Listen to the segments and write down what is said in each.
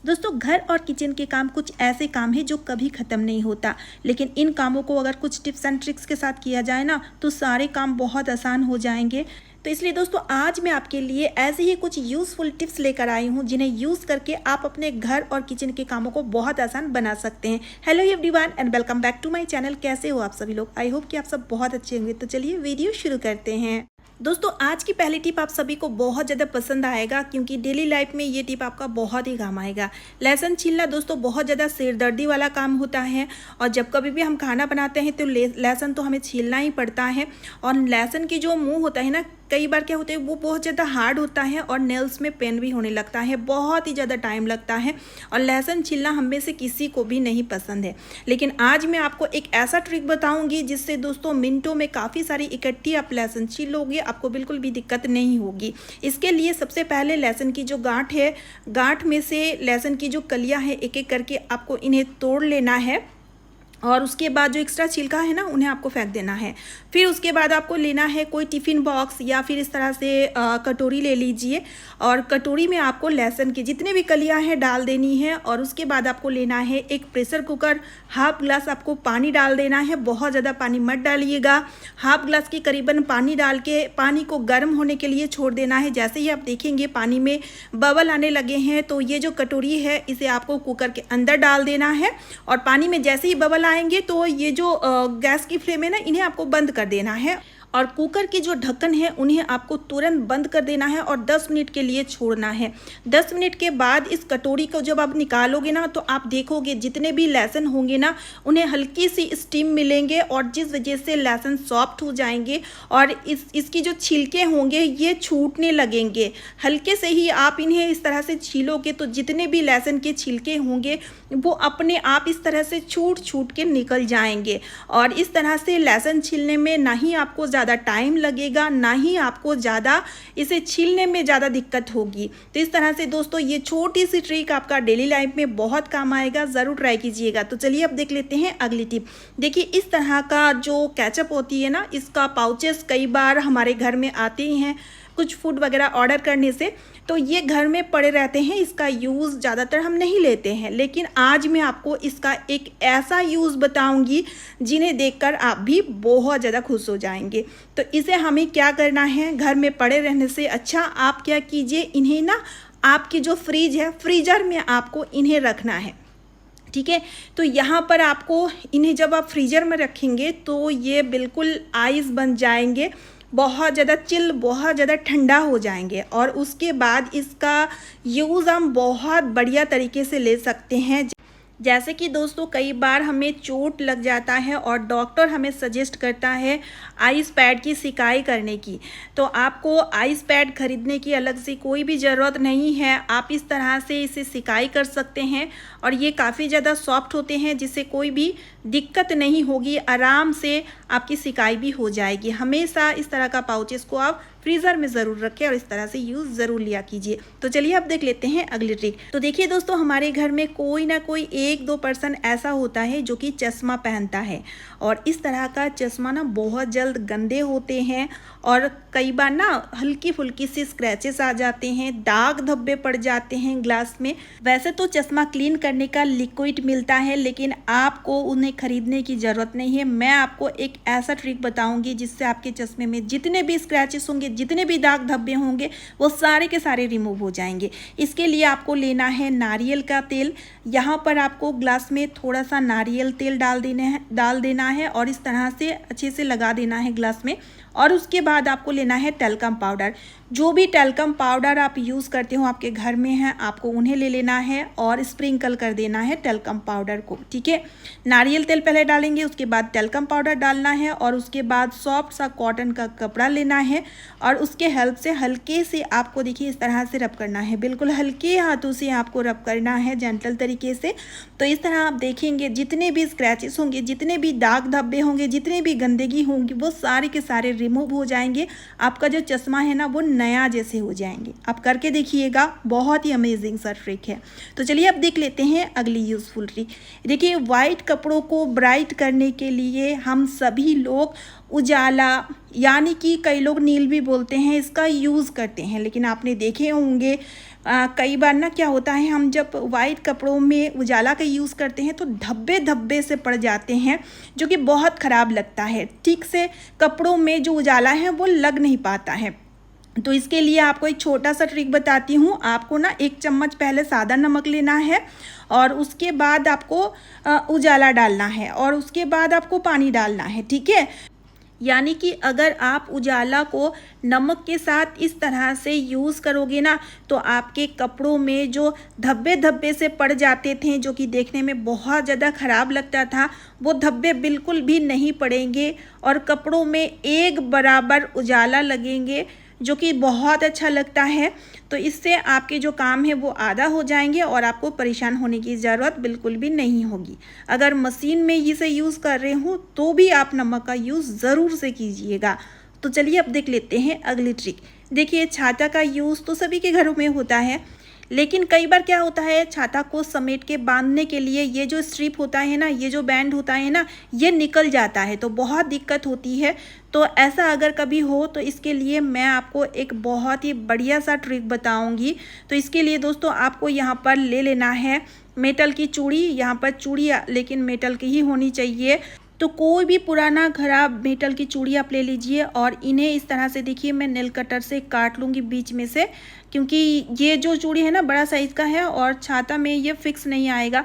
दोस्तों, घर और किचन के काम कुछ ऐसे काम हैं जो कभी ख़त्म नहीं होता, लेकिन इन कामों को अगर कुछ टिप्स एंड ट्रिक्स के साथ किया जाए ना तो सारे काम बहुत आसान हो जाएंगे। तो इसलिए दोस्तों, आज मैं आपके लिए ऐसे ही कुछ यूज़फुल टिप्स लेकर आई हूँ जिन्हें यूज़ करके आप अपने घर और किचन के कामों को बहुत आसान बना सकते हैं। Hello everyone and welcome back to my channel. कैसे हो आप सभी लोग? आई होप कि आप सब बहुत अच्छे होंगे। तो चलिए वीडियो शुरू करते हैं। दोस्तों, आज की पहली टिप आप सभी को बहुत ज़्यादा पसंद आएगा क्योंकि डेली लाइफ में ये टिप आपका बहुत ही काम आएगा। लहसुन छीलना दोस्तों बहुत ज़्यादा सिरदर्दी वाला काम होता है और जब कभी भी हम खाना बनाते हैं तो लहसुन तो हमें छीलना ही पड़ता है। और लहसुन की जो मुंह होता है ना, कई बार क्या होता है वो बहुत ज़्यादा हार्ड होता है और नेल्स में पेन भी होने लगता है, बहुत ही ज़्यादा टाइम लगता है और लहसुन छीलना हम में से किसी को भी नहीं पसंद है। लेकिन आज मैं आपको एक ऐसा ट्रिक बताऊंगी जिससे दोस्तों मिनटों में काफ़ी सारी इकट्ठी आप लहसुन छील लोगे, आपको बिल्कुल भी दिक्कत नहीं होगी। इसके लिए सबसे पहले लहसुन की जो गांठ है, गांठ में से लहसुन की जो कलियाँ हैं एक एक करके आपको इन्हें तोड़ लेना है और उसके बाद जो एक्स्ट्रा छिलका है ना उन्हें आपको फेंक देना है। फिर उसके बाद आपको लेना है कोई टिफ़िन बॉक्स या फिर इस तरह से कटोरी ले लीजिए और कटोरी में आपको लहसुन की जितने भी कलियां हैं डाल देनी है। और उसके बाद आपको लेना है एक प्रेशर कुकर, हाफ ग्लास आपको पानी डाल देना है। बहुत ज़्यादा पानी मत डालिएगा, हाफ ग्लास की करीबन पानी डाल के पानी को गर्म होने के लिए छोड़ देना है। जैसे ही आप देखेंगे पानी में बबल आने लगे हैं तो ये जो कटोरी है इसे आपको कुकर के अंदर डाल देना है और पानी में जैसे ही बबल आएंगे तो ये जो गैस की फ्लेम है ना इन्हें आपको बंद कर देना है और कुकर की जो ढक्कन है उन्हें आपको तुरंत बंद कर देना है और 10 मिनट के लिए छोड़ना है। 10 मिनट के बाद इस कटोरी को जब आप निकालोगे ना तो आप देखोगे जितने भी लहसुन होंगे ना उन्हें हल्की सी स्टीम मिलेंगे और जिस वजह से लहसुन सॉफ्ट हो जाएंगे और इसकी जो छिलके होंगे ये छूटने लगेंगे। हल्के से ही आप इन्हें इस तरह से छीलोगे तो जितने भी लहसुन के छिलके होंगे वो अपने आप इस तरह से छूट छूट के निकल जाएंगे। और इस तरह से लहसुन छीलने में ना ही आपको ज़्यादा टाइम लगेगा, ना ही आपको ज़्यादा इसे छीलने में ज़्यादा दिक्कत होगी। तो इस तरह से दोस्तों ये छोटी सी ट्रिक आपका डेली लाइफ में बहुत काम आएगा, ज़रूर ट्राई कीजिएगा। तो चलिए अब देख लेते हैं अगली टिप। देखिए, इस तरह का जो केचप होती है ना, इसका पाउचेस कई बार हमारे घर में आते ही हैं कुछ फूड वगैरह ऑर्डर करने से, तो ये घर में पड़े रहते हैं। इसका यूज़ ज़्यादातर हम नहीं लेते हैं, लेकिन आज मैं आपको इसका एक ऐसा यूज़ बताऊंगी जिन्हें देखकर आप भी बहुत ज़्यादा खुश हो जाएंगे। तो इसे हमें क्या करना है, घर में पड़े रहने से अच्छा आप क्या कीजिए, इन्हें ना आपकी जो फ्रिज है फ्रीजर में आपको इन्हें रखना है। ठीक है, तो यहाँ पर आपको इन्हें जब आप फ्रीजर में रखेंगे तो ये बिल्कुल आइस बन जाएंगे, बहुत ज़्यादा चिल, बहुत ज़्यादा ठंडा हो जाएंगे और उसके बाद इसका यूज़ हम बहुत बढ़िया तरीके से ले सकते हैं। जैसे कि दोस्तों कई बार हमें चोट लग जाता है और डॉक्टर हमें सजेस्ट करता है आइस पैड की सिकाई करने की, तो आपको आइस पैड खरीदने की अलग से कोई भी ज़रूरत नहीं है। आप इस तरह से इसे सिकाई कर सकते हैं और ये काफ़ी ज़्यादा सॉफ्ट होते हैं जिससे कोई भी दिक्कत नहीं होगी, आराम से आपकी सिकाई भी हो जाएगी। हमेशा इस तरह का पाउचेस को आप फ्रीज़र में ज़रूर रखें और इस तरह से यूज़ ज़रूर लिया कीजिए। तो चलिए अब देख लेते हैं अगली ट्रिक। तो देखिए दोस्तों, हमारे घर में कोई ना कोई 1-2 पर्सन ऐसा होता है जो कि चश्मा पहनता है और इस तरह का चश्मा ना बहुत जल्द गंदे होते हैं और कई बार ना हल्की फुल्की सी स्क्रैचेस आ जाते हैं, दाग धब्बे पड़ जाते हैं ग्लास में। वैसे तो चश्मा क्लीन करने का लिक्विड मिलता है लेकिन आपको उन्हें खरीदने की ज़रूरत नहीं है। मैं आपको एक ऐसा ट्रिक बताऊंगी जिससे आपके चश्मे में जितने भी स्क्रैचेस होंगे, जितने भी दाग धब्बे होंगे वो सारे के सारे रिमूव हो जाएंगे। इसके लिए आपको लेना है नारियल का तेल। यहाँ पर आपको ग्लास में थोड़ा सा नारियल तेल डाल देना है और इस तरह से अच्छे से लगा देना है ग्लास में। और उसके बाद आपको लेना है टेल्कम पाउडर। जो भी टेल्कम पाउडर आप यूज़ करते हो आपके घर में है, आपको उन्हें ले लेना है और स्प्रिंकल कर देना है टेल्कम पाउडर को। ठीक है, नारियल तेल पहले डालेंगे, उसके बाद टेल्कम पाउडर डालना है और उसके बाद सॉफ्ट सा कॉटन का कपड़ा लेना है और उसके हेल्प से हल्के से आपको देखिए इस तरह से रब करना है, बिल्कुल हल्के हाथों से आपको रब करना है, जेंटल तरीके से। तो इस तरह आप देखेंगे जितने भी स्क्रैचेस होंगे, जितने भी दाग धब्बे होंगे, जितने भी गंदगी होंगी वो सारे के सारे रिमूव हो जाएंगे। आपका जो चश्मा है ना वो नया जैसे हो जाएंगे। आप करके देखिएगा, बहुत ही अमेजिंग सा ट्रिक है। तो चलिए अब देख लेते हैं अगली यूज़फुल ट्रिक। देखिए, वाइट कपड़ों को ब्राइट करने के लिए हम सभी लोग उजाला यानी कि कई लोग नील भी बोलते हैं, इसका यूज़ करते हैं। लेकिन आपने देखे होंगे कई बार ना क्या होता है, हम जब वाइट कपड़ों में उजाला का यूज़ करते हैं तो धब्बे धब्बे से पड़ जाते हैं, जो कि बहुत ख़राब लगता है। ठीक से कपड़ों में जो उजाला है वो लग नहीं पाता है। तो इसके लिए आपको एक छोटा सा ट्रिक बताती हूँ। आपको ना 1 चम्मच पहले सादा नमक लेना है और उसके बाद आपको उजाला डालना है और उसके बाद आपको पानी डालना है, ठीक है। यानी कि अगर आप उजाला को नमक के साथ इस तरह से यूज़ करोगे ना, तो आपके कपड़ों में जो धब्बे धब्बे से पड़ जाते थे, जो कि देखने में बहुत ज़्यादा ख़राब लगता था, वो धब्बे बिल्कुल भी नहीं पड़ेंगे और कपड़ों में एक बराबर उजाला लगेंगे, जो कि बहुत अच्छा लगता है। तो इससे आपके जो काम है वो आधा हो जाएंगे और आपको परेशान होने की ज़रूरत बिल्कुल भी नहीं होगी। अगर मशीन में इसे यूज़ कर रहे हो तो भी आप नमक का यूज़ ज़रूर से कीजिएगा। तो चलिए अब देख लेते हैं अगली ट्रिक। देखिए, छाता का यूज़ तो सभी के घरों में होता है, लेकिन कई बार क्या होता है, छाता को समेट के बांधने के लिए ये जो स्ट्रिप होता है ना, ये जो बैंड होता है ना, ये निकल जाता है, तो बहुत दिक्कत होती है। तो ऐसा अगर कभी हो तो इसके लिए मैं आपको एक बहुत ही बढ़िया सा ट्रिक बताऊंगी। तो इसके लिए दोस्तों आपको यहाँ पर ले लेना है मेटल की चूड़ी। यहाँ पर चूड़ी लेकिन मेटल की ही होनी चाहिए। तो कोई भी पुराना खराब मेटल की चूड़ी आप ले लीजिए और इन्हें इस तरह से, देखिए मैं नेल कटर से काट लूँगी बीच में से, क्योंकि ये जो चूड़ी है ना बड़ा साइज़ का है और छाता में ये फिक्स नहीं आएगा।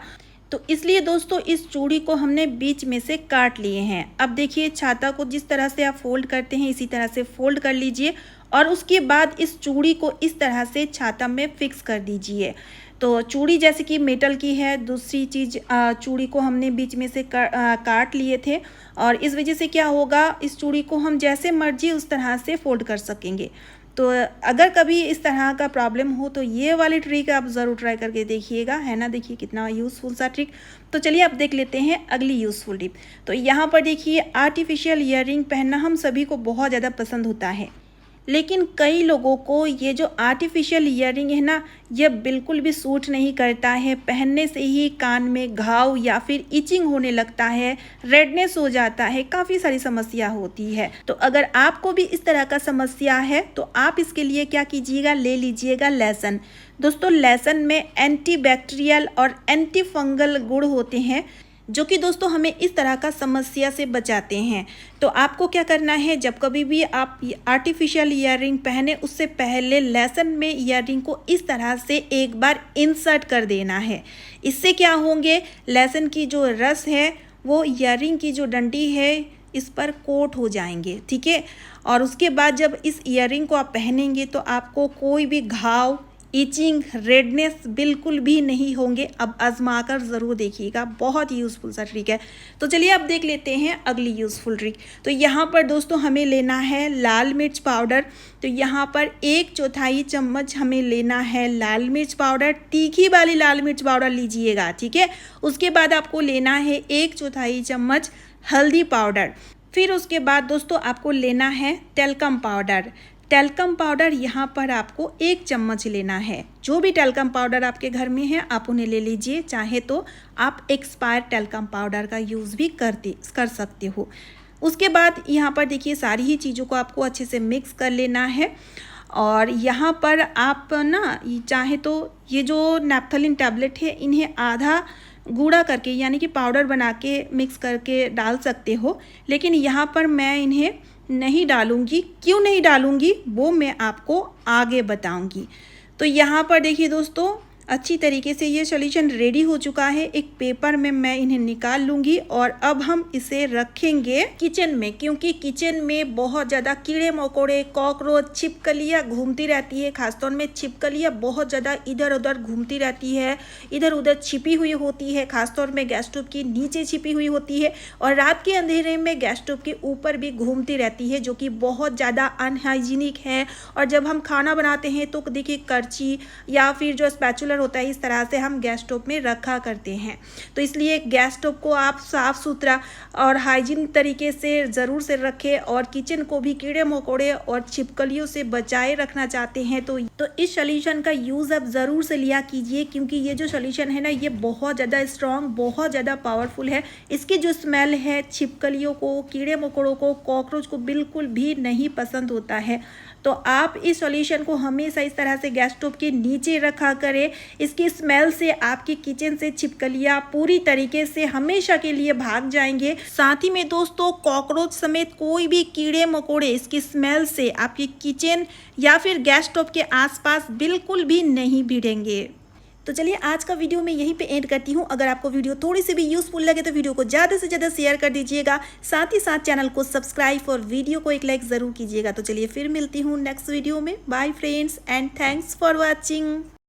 तो इसलिए दोस्तों इस चूड़ी को हमने बीच में से काट लिए हैं। अब देखिए, छाता को जिस तरह से आप फोल्ड करते हैं इसी तरह से फोल्ड कर लीजिए और उसके बाद इस चूड़ी को इस तरह से छाता में फिक्स कर दीजिए। तो चूड़ी जैसे कि मेटल की है, दूसरी चीज़ चूड़ी को हमने बीच में से काट लिए थे और इस वजह से क्या होगा, इस चूड़ी को हम जैसे मर्जी उस तरह से फोल्ड कर सकेंगे। तो अगर कभी इस तरह का प्रॉब्लम हो तो ये वाली ट्रिक आप ज़रूर ट्राई करके देखिएगा, है ना। देखिए कितना यूज़फुल सा ट्रिक। तो चलिए अब देख लेते हैं अगली यूज़फुल टिप। तो यहाँ पर देखिए, आर्टिफिशियल ईयररिंग पहनना हम सभी को बहुत ज़्यादा पसंद होता है, लेकिन कई लोगों को ये जो आर्टिफिशियल ईयररिंग है ना, ये बिल्कुल भी सूट नहीं करता है। पहनने से ही कान में घाव या फिर इचिंग होने लगता है, रेडनेस हो जाता है, काफ़ी सारी समस्या होती है। तो अगर आपको भी इस तरह का समस्या है तो आप इसके लिए क्या कीजिएगा, ले लीजिएगा लहसुन। दोस्तों लहसुन में एंटीबैक्टीरियल और एंटी फंगल गुण होते हैं, जो कि दोस्तों हमें इस तरह का समस्या से बचाते हैं। तो आपको क्या करना है, जब कभी भी आप आर्टिफिशियल ईयररिंग पहने उससे पहले लहसुन में ईयररिंग को इस तरह से एक बार इंसर्ट कर देना है। इससे क्या होंगे, लहसुन की जो रस है वो ईयररिंग की जो डंडी है इस पर कोट हो जाएंगे, ठीक है। और उसके बाद जब इस ईयररिंग को आप पहनेंगे तो आपको कोई भी घाव, इचिंग, रेडनेस बिल्कुल भी नहीं होंगे। अब आजमा कर ज़रूर देखिएगा, बहुत ही यूज़फुल सा ट्रिक है। तो चलिए अब देख लेते हैं अगली यूज़फुल ट्रिक। तो यहाँ पर दोस्तों हमें लेना है लाल मिर्च पाउडर। तो यहाँ पर 1/4 चम्मच हमें लेना है लाल मिर्च पाउडर। तीखी वाली लाल मिर्च पाउडर लीजिएगा, ठीक है। उसके बाद आपको लेना है 1/4 चम्मच हल्दी पाउडर। फिर उसके बाद दोस्तों आपको लेना है टेल्कम पाउडर। टेल्कम पाउडर यहाँ पर आपको 1 चम्मच लेना है। जो भी टेल्कम पाउडर आपके घर में है आप उन्हें ले लीजिए, चाहे तो आप एक्सपायर टेल्कम पाउडर का यूज़ भी कर सकते हो। उसके बाद यहाँ पर देखिए, सारी ही चीज़ों को आपको अच्छे से मिक्स कर लेना है। और यहाँ पर आप ना चाहे तो ये जो नैप्थलीन टैबलेट है इन्हें आधा गूढ़ा करके यानी कि पाउडर बना के मिक्स करके डाल सकते हो, लेकिन यहाँ पर मैं इन्हें नहीं डालूंगी। क्यों नहीं डालूंगी वो मैं आपको आगे बताऊंगी। तो यहाँ पर देखिए दोस्तों, अच्छी तरीके से ये सॉल्यूशन रेडी हो चुका है। एक पेपर में मैं इन्हें निकाल लूँगी और अब हम इसे रखेंगे किचन में, क्योंकि किचन में बहुत ज़्यादा कीड़े मकोड़े, कॉकरोच, छिपकलियाँ घूमती रहती है। खासतौर में छिपकलियाँ बहुत ज़्यादा इधर उधर घूमती रहती है, इधर उधर छिपी हुई होती है। खासतौर में गैस स्टोव के नीचे छिपी हुई होती है और रात के अंधेरे में गैस स्टोव के ऊपर भी घूमती रहती है, जो कि बहुत ज़्यादा अनहाइजीनिक है। और जब हम खाना बनाते हैं तो देखिए करछी या फिर जो स्पैचुलर होता है इस तरह से हम गैस स्टोव में रखा करते हैं। तो इसलिए गैस स्टोव को आप साफ़ सुथरा और हाइजीन तरीके से ज़रूर से रखें और किचन को भी कीड़े मकोड़े और छिपकलियों से बचाए रखना चाहते हैं तो इस सॉल्यूशन का यूज़ आप ज़रूर से लिया कीजिए, क्योंकि ये जो सॉल्यूशन है ना ये बहुत ज़्यादा स्ट्रॉन्ग, बहुत ज़्यादा पावरफुल है। इसकी जो स्मेल है छिपकलियों को, कीड़े मकोड़ों को, कॉकरोच को बिल्कुल भी नहीं पसंद होता है। तो आप इस सॉल्यूशन को हमेशा इस तरह से गैस स्टोव के नीचे रखा करें। इसकी स्मेल से आपकी किचन से छिपकलियाँ पूरी तरीके से हमेशा के लिए भाग जाएंगे। साथ ही में दोस्तों कॉकरोच समेत कोई भी कीड़े मकोड़े इसकी स्मेल से आपकी किचन या फिर गैस स्टोव के आसपास बिल्कुल भी नहीं भिड़ेंगे। तो चलिए आज का वीडियो मैं यहीं पे एंड करती हूँ। अगर आपको वीडियो थोड़ी सी भी यूज़फुल लगे तो वीडियो को ज़्यादा से ज़्यादा शेयर कर दीजिएगा। साथ ही साथ चैनल को सब्सक्राइब और वीडियो को एक लाइक ज़रूर कीजिएगा। तो चलिए फिर मिलती हूँ नेक्स्ट वीडियो में। Bye friends and thanks for watching.